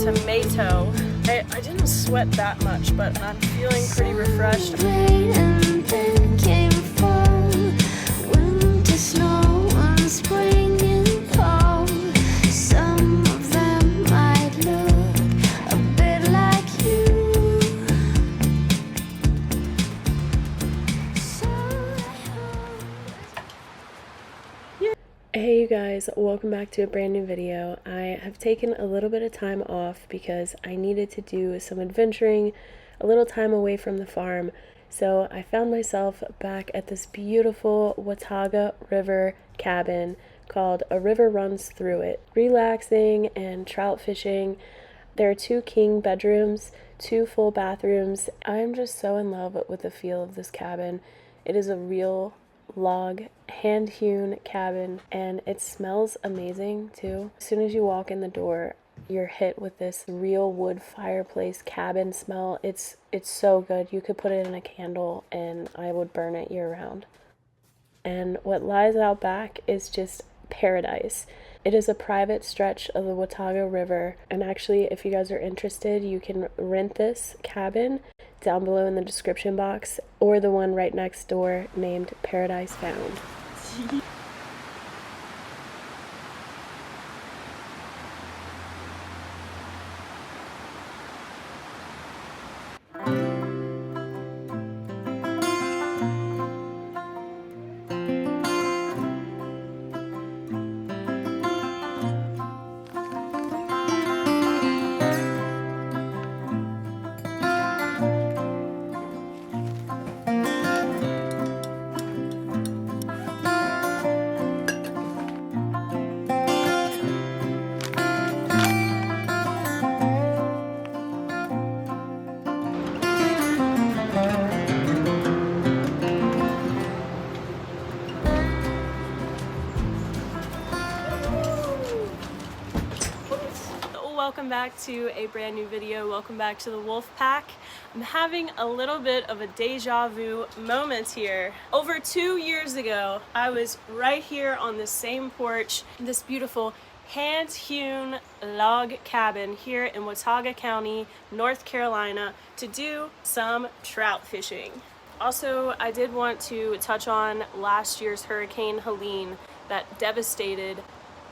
tomato. I didn't sweat that much, but I'm feeling pretty refreshed. Hey you guys, welcome back to a brand new video. I have taken a little bit of time off because I needed to do some adventuring, a little time away from the farm. So I found myself back at this beautiful Watauga River cabin called A River Runs Through It. Relaxing and trout fishing. There are 2 king bedrooms, 2 full bathrooms. I'm just so in love with the feel of this cabin. It is a real log hand-hewn cabin and it smells amazing too. As soon as you walk in the door, you're hit with this real wood fireplace cabin smell. It's so good. You could put it in a candle and I would burn it year round. And what lies out back is just paradise. It is a private stretch of the Watauga River, and actually if you guys are interested, you can rent this cabin down below in the description box, or the one right next door named Paradise Found. Welcome back to a brand new video. Welcome back to the Wolf Pack. I'm having a little bit of a deja vu moment here. Over 2 years ago, I was right here on the same porch, this beautiful hand-hewn log cabin here in Watauga County, North Carolina, to do some trout fishing. Also, I did want to touch on last year's Hurricane Helene that devastated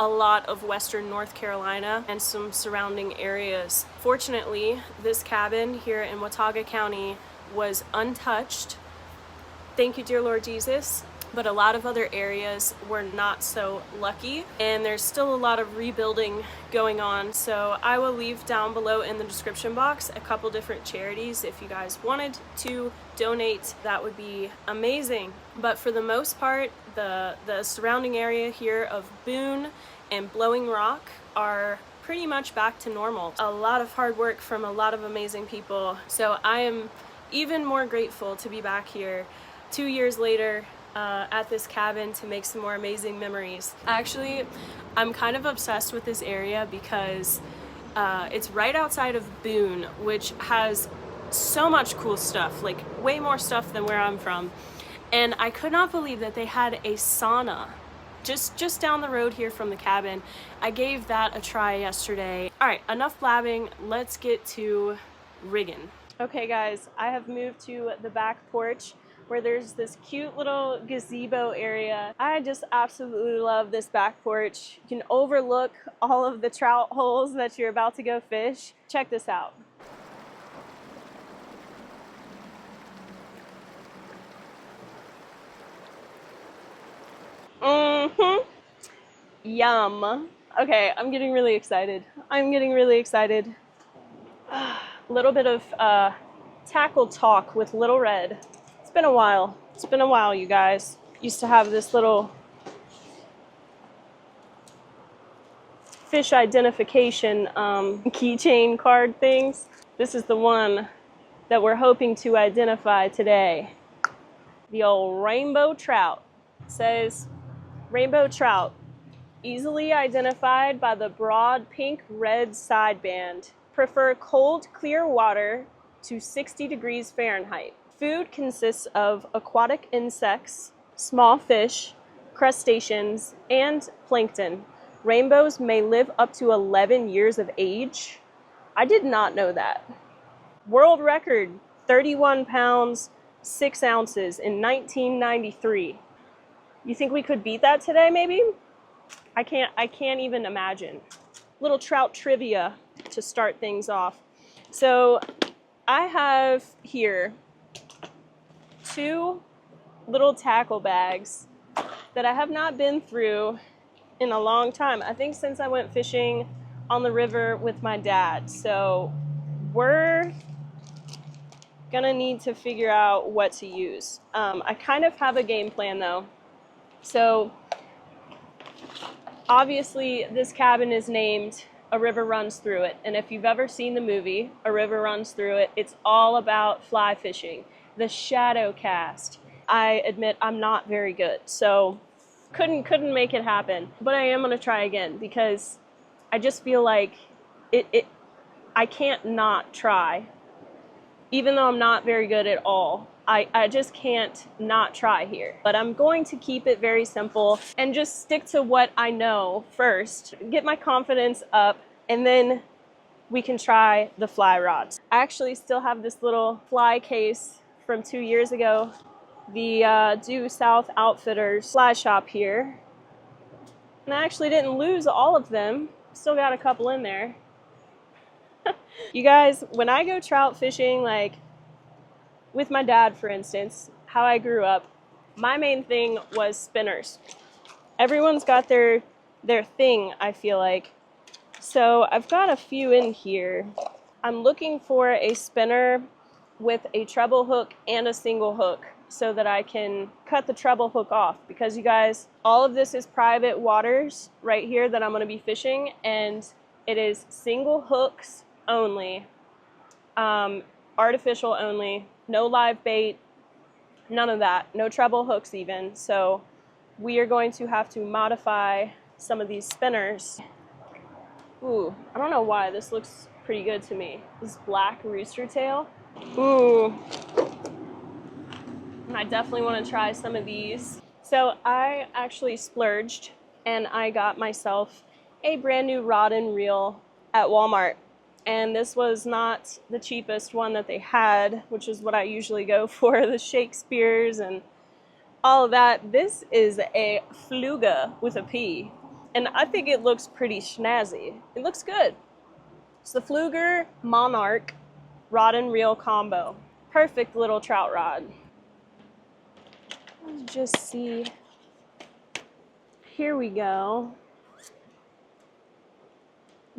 a lot of western North Carolina and some surrounding areas. Fortunately, this cabin here in Watauga County was untouched. Thank you, dear Lord Jesus. But a lot of other areas were not so lucky, and there's still a lot of rebuilding going on. So I will leave down below in the description box a couple different charities. If you guys wanted to donate, that would be amazing. But for the most part, the surrounding area here of Boone and Blowing Rock are pretty much back to normal. A lot of hard work from a lot of amazing people. So I am even more grateful to be back here 2 years later at this cabin to make some more amazing memories. Actually, I'm kind of obsessed with this area because it's right outside of Boone, which has so much cool stuff, like way more stuff than where I'm from. And I could not believe that they had a sauna just down the road here from the cabin. I gave that a try yesterday. All right, enough blabbing, let's get to rigging. Okay guys, I have moved to the back porch where there's this cute little gazebo area. I just absolutely love this back porch. You can overlook all of the trout holes that you're about to go fish. Check this out. Yum. Okay, I'm getting really excited. A little bit of tackle talk with Little Red. It's been a while, you guys. Used to have this little fish identification keychain card things. This is the one that we're hoping to identify today. The old rainbow trout. It says, rainbow trout, easily identified by the broad pink-red sideband. Prefer cold, clear water to 60 degrees Fahrenheit. Food consists of aquatic insects, small fish, crustaceans, and plankton. Rainbows may live up to 11 years of age. I did not know that. World record, 31 pounds, 6 ounces in 1993. You think we could beat that today, maybe? I can't even imagine. Little trout trivia to start things off. So I have here 2 little tackle bags that I have not been through in a long time. I think since I went fishing on the river with my dad. So we're gonna need to figure out what to use. I kind of have a game plan though. So obviously this cabin is named A River Runs Through It. And if you've ever seen the movie A River Runs Through It, it's all about fly fishing, the shadow cast. I admit I'm not very good, so couldn't make it happen. But I am gonna try again because I just feel like I can't not try. Even though I'm not very good at all, I just can't not try here. But I'm going to keep it very simple and just stick to what I know first, get my confidence up, and then we can try the fly rods. I actually still have this little fly case from 2 years ago, the Due South Outfitters fly shop here. And I actually didn't lose all of them, still got a couple in there. You guys, when I go trout fishing, like with my dad, for instance, how I grew up, my main thing was spinners. Everyone's got their thing, I feel like. So I've got a few in here. I'm looking for a spinner with a treble hook and a single hook so that I can cut the treble hook off, because you guys, all of this is private waters right here that I'm going to be fishing, and it is single hooks only, artificial only, no live bait, none of that, no treble hooks even. So we are going to have to modify some of these spinners. Ooh, I don't know why this looks pretty good to me. This black rooster tail. Ooh, I definitely want to try some of these. So I actually splurged and I got myself a brand new rod and reel at Walmart. And this was not the cheapest one that they had, which is what I usually go for, the Shakespeare's and all of that. This is a Fluga with a P, and I think it looks pretty snazzy. It looks good. It's the Fluger Monarch rod and reel combo. Perfect little trout rod. Let's just see. Here we go.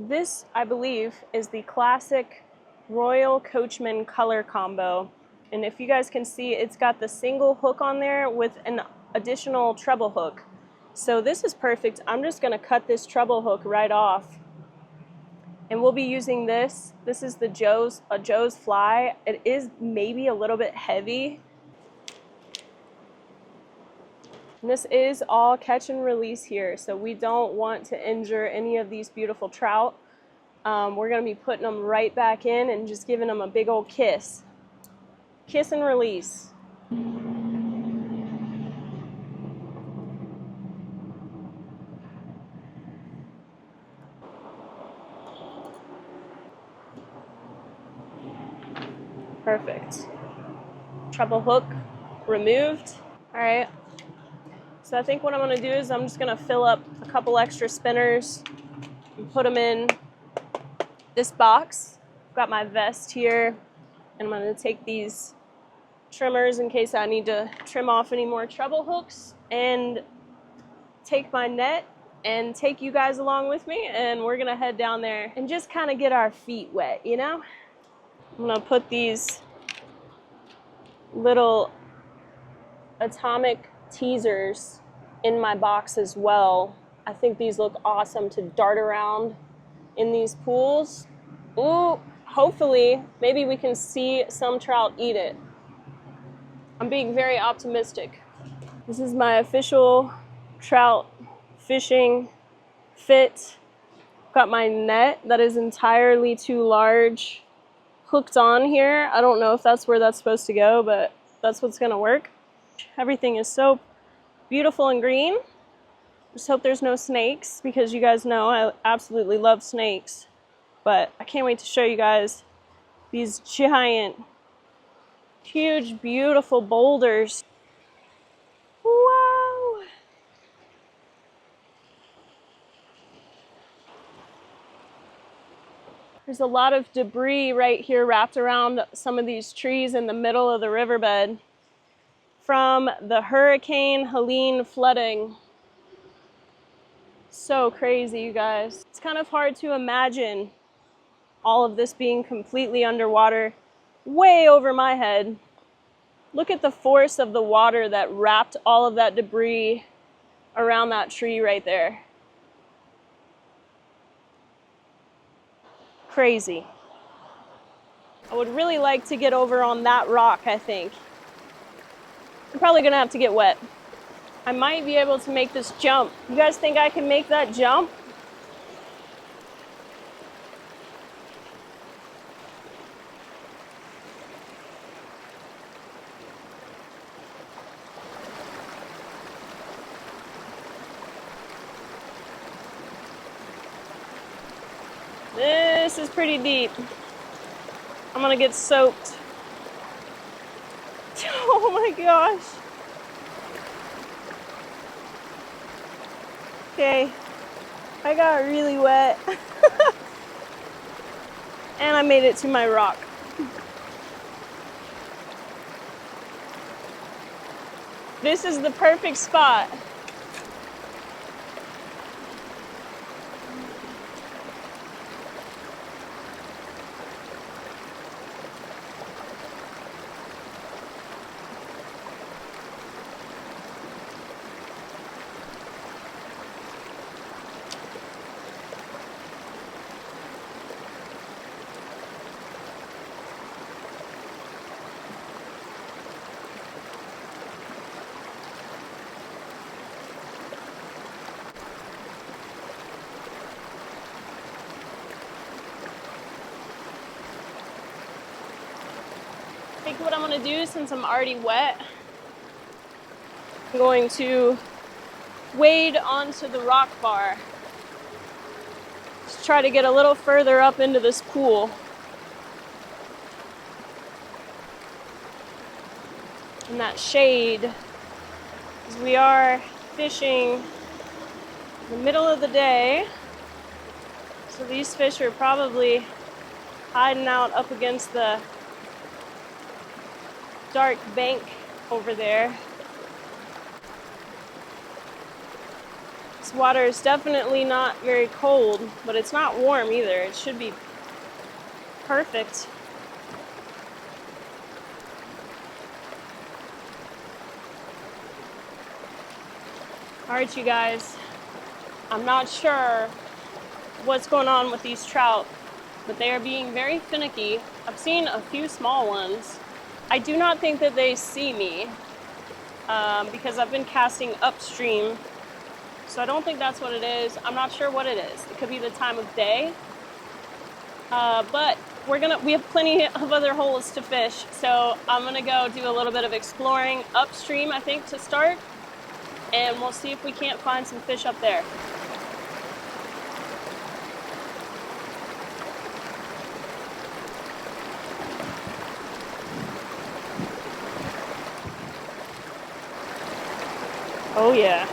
This, I believe, is the classic Royal Coachman color combo. And if you guys can see, it's got the single hook on there with an additional treble hook. So this is perfect. I'm just gonna cut this treble hook right off. And we'll be using this. This is the Joe's fly. It is maybe a little bit heavy. And this is all catch and release here, so we don't want to injure any of these beautiful trout. We're going to be putting them right back in and just giving them a big old kiss. Kiss and release. Perfect. Treble hook removed. All right. So I think what I'm going to do is I'm just going to fill up a couple extra spinners and put them in this box. I've got my vest here, and I'm going to take these trimmers in case I need to trim off any more treble hooks, and take my net and take you guys along with me, and we're going to head down there and just kind of get our feet wet, you know? I'm going to put these little atomic teasers in my box as well. I think these look awesome to dart around in these pools. Ooh, hopefully, maybe we can see some trout eat it. I'm being very optimistic. This is my official trout fishing fit. Got my net that is entirely too large hooked on here. I don't know if that's where that's supposed to go, but that's what's gonna work. Everything is so beautiful and green. Just hope there's no snakes, because you guys know I absolutely love snakes. But I can't wait to show you guys these giant, huge, beautiful boulders. Wow! There's a lot of debris right here wrapped around some of these trees in the middle of the riverbed from the Hurricane Helene flooding. So crazy, you guys. It's kind of hard to imagine all of this being completely underwater, way over my head. Look at the force of the water that wrapped all of that debris around that tree right there. Crazy. I would really like to get over on that rock, I think. I'm probably gonna have to get wet. I might be able to make this jump. You guys think I can make that jump? This is pretty deep. I'm gonna get soaked. Oh my gosh. Okay, I got really wet. And I made it to my rock. This is the perfect spot. I think what I'm gonna do, since I'm already wet, I'm going to wade onto the rock bar. Just try to get a little further up into this pool. In that shade, because we are fishing in the middle of the day. So these fish are probably hiding out up against the dark bank over there. This water is definitely not very cold, but it's not warm either. It should be perfect. All right, you guys, I'm not sure what's going on with these trout, but they are being very finicky. I've seen a few small ones. I do not think that they see me because I've been casting upstream. So I don't think that's what it is. I'm not sure what it is. It could be the time of day. But we have plenty of other holes to fish. So I'm gonna go do a little bit of exploring upstream, I think, to start. And we'll see if we can't find some fish up there. Oh yeah.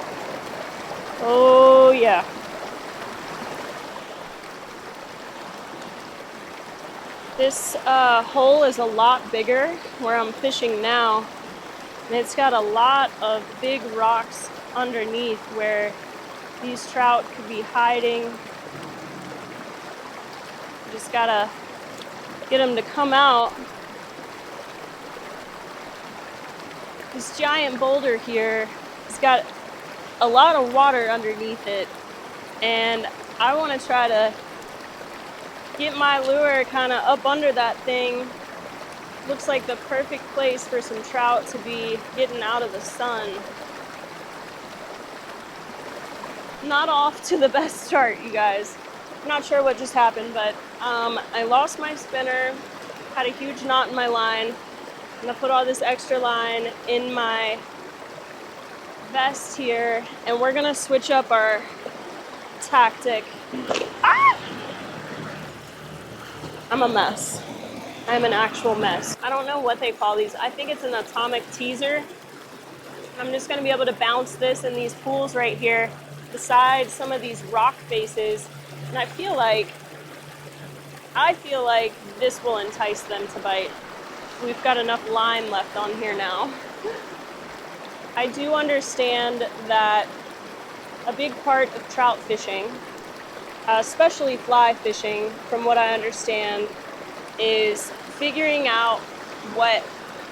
Oh yeah. This hole is a lot bigger where I'm fishing now. And it's got a lot of big rocks underneath where these trout could be hiding. You just gotta get them to come out. This giant boulder here has got a lot of water underneath it, and I want to try to get my lure kind of up under that thing. Looks like the perfect place for some trout to be getting out of the sun. Not off to the best start, you guys. I'm not sure what just happened, but I lost my spinner, had a huge knot in my line. I'm gonna put all this extra line in my vest here, and we're gonna switch up our tactic. Ah! I'm a mess. I'm an actual mess. I don't know what they call these. I think it's an atomic teaser. I'm just gonna be able to bounce this in these pools right here beside some of these rock faces. And I feel like this will entice them to bite. We've got enough line left on here now. I do understand that a big part of trout fishing, especially fly fishing, from what I understand, is figuring out what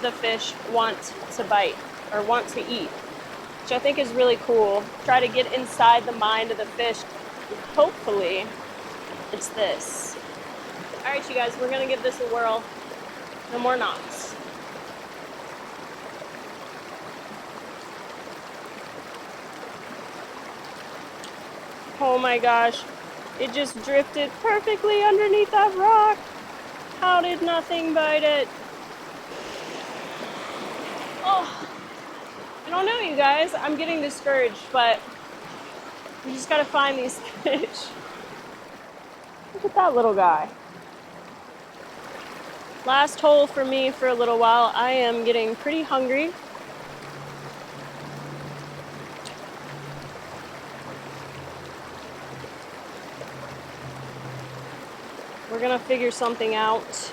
the fish want to bite or want to eat, which I think is really cool. Try to get inside the mind of the fish. Hopefully, it's this. All right, you guys, we're gonna give this a whirl. No more knots. Oh my gosh, it just drifted perfectly underneath that rock. How did nothing bite it? Oh, I don't know, you guys. I'm getting discouraged, but we just gotta find these fish. Look at that little guy. Last hole for me for a little while. I am getting pretty hungry. We're gonna figure something out.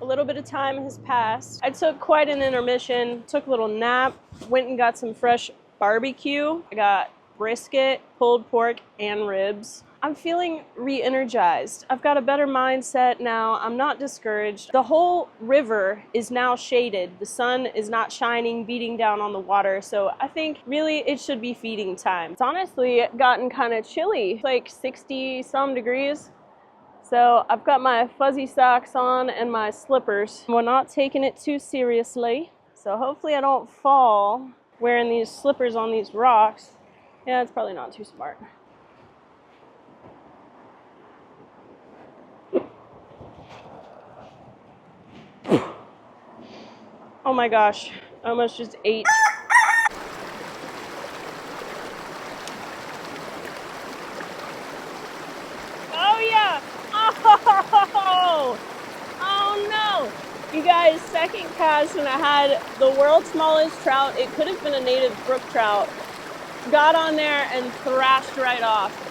A little bit of time has passed. I took quite an intermission, took a little nap, went and got some fresh barbecue. I got brisket, pulled pork, and ribs. I'm feeling re-energized. I've got a better mindset now. I'm not discouraged. The whole river is now shaded. The sun is not shining, beating down on the water. So I think really it should be feeding time. It's honestly gotten kind of chilly. It's like 60 some degrees. So I've got my fuzzy socks on and my slippers. We're not taking it too seriously. So hopefully I don't fall wearing these slippers on these rocks. Yeah, it's probably not too smart. Oh my gosh, I almost just ate. Oh yeah! Oh! Oh no! You guys, second cast and I had the world's smallest trout. It could have been a native brook trout. Got on there and thrashed right off.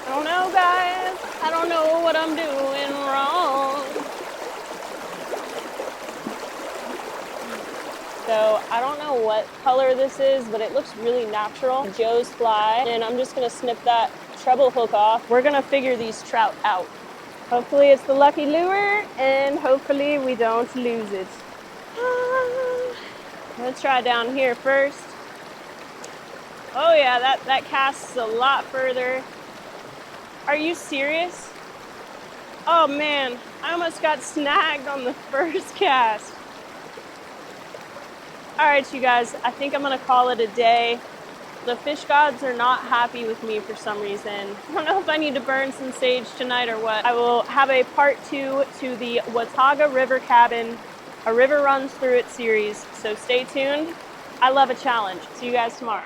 I don't know, guys. I don't know what I'm doing wrong. So I don't know what color this is, but it looks really natural. Joe's fly, and I'm just gonna snip that treble hook off. We're gonna figure these trout out. Hopefully it's the lucky lure, and hopefully we don't lose it. Let's try down here first. Oh yeah, that casts a lot further. Are you serious? Oh man, I almost got snagged on the first cast. All right, you guys, I think I'm gonna call it a day. The fish gods are not happy with me for some reason. I don't know if I need to burn some sage tonight or what. I will have a part 2 to the Watauga River cabin, a river runs through it series, so stay tuned. I love a challenge. See you guys tomorrow.